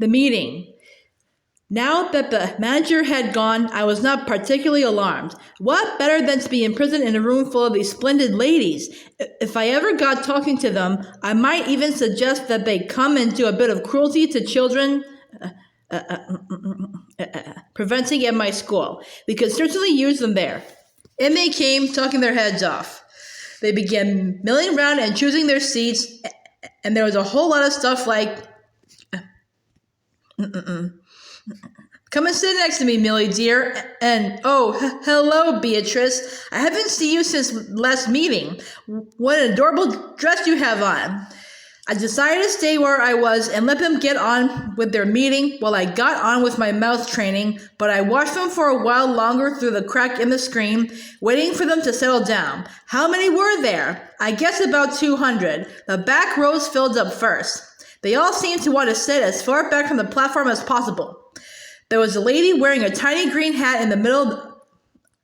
the meeting. Now that the manager had gone, I was not particularly alarmed. What better than to be imprisoned in a room full of these splendid ladies? If I ever got talking to them, I might even suggest that they come and do a bit of cruelty to children, preventing at my school. We could certainly use them there. In they came, talking their heads off. They began milling around and choosing their seats, and there was a whole lot of stuff like, come and sit next to me, Millie dear. And, oh, hello, Beatrice. I haven't seen you since last meeting. What an adorable dress you have on. I decided to stay where I was and let them get on with their meeting while I got on with my mouth training, but I watched them for a while longer through the crack in the screen, waiting for them to settle down. How many were there? I guess about 200. The back rows filled up first. They all seemed to want to sit as far back from the platform as possible. There was a lady wearing a tiny green hat in the middle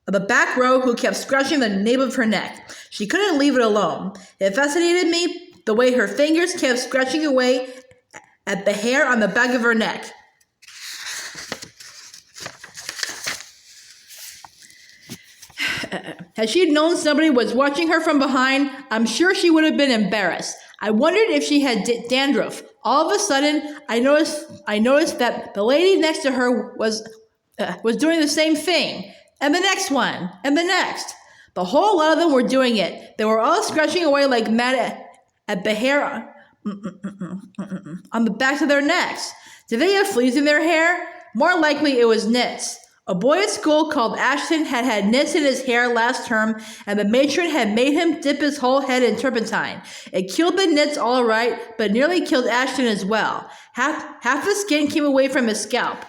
of the back row who kept scratching the nape of her neck. She couldn't leave it alone. It fascinated me the way her fingers kept scratching away at the hair on the back of her neck. Had she known somebody was watching her from behind, I'm sure she would have been embarrassed. I wondered if she had dandruff. All of a sudden, I noticed that the lady next to her was doing the same thing, and the next one, and the next. The whole lot of them were doing it. They were all scratching away like mad at the hair on the backs of their necks. Did they have fleas in their hair? More likely it was nits. A boy at school called Ashton had nits in his hair last term, and the matron had made him dip his whole head in turpentine. It killed the nits all right, but nearly killed Ashton as well. Half the skin came away from his scalp.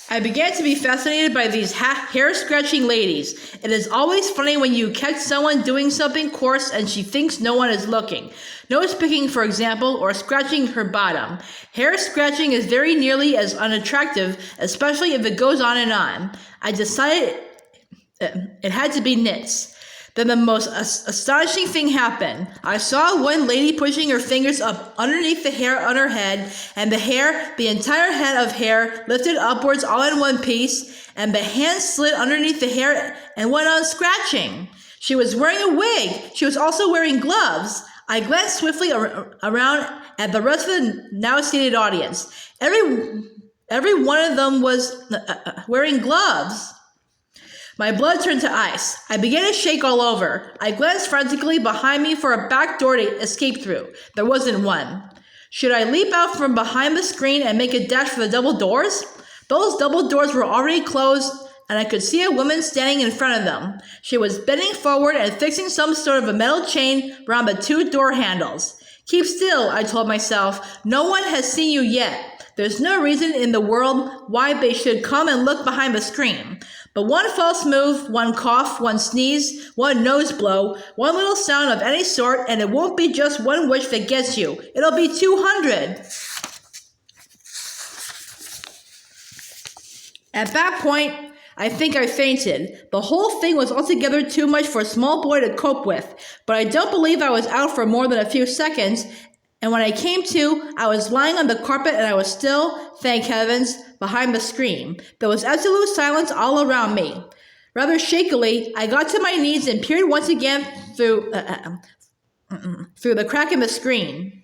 I began to be fascinated by these hair-scratching ladies. It is always funny when you catch someone doing something coarse and she thinks no one is looking. Nose picking, for example, or scratching her bottom. Hair scratching is very nearly as unattractive, especially if it goes on and on. I decided it had to be nits. Then the most astonishing thing happened. I saw one lady pushing her fingers up underneath the hair on her head, and the entire head of hair, lifted upwards all in one piece, and the hand slid underneath the hair and went on scratching. She was wearing a wig. She was also wearing gloves. I glanced swiftly around at the rest of the now seated audience. Every one of them was wearing gloves. My blood turned to ice. I began to shake all over. I glanced frantically behind me for a back door to escape through. There wasn't one. Should I leap out from behind the screen and make a dash for the double doors? Those double doors were already closed, and I could see a woman standing in front of them. She was bending forward and fixing some sort of a metal chain around the two door handles. Keep still, I told myself. No one has seen you yet. There's no reason in the world why they should come and look behind the screen. But one false move, one cough, one sneeze, one nose blow, one little sound of any sort, and it won't be just one wish that gets you. It'll be 200. At that point, I think I fainted. The whole thing was altogether too much for a small boy to cope with, but I don't believe I was out for more than a few seconds, and when I came to, I was lying on the carpet and I was still, thank heavens, behind the screen. There was absolute silence all around me. Rather shakily, I got to my knees and peered once again through the crack in the screen.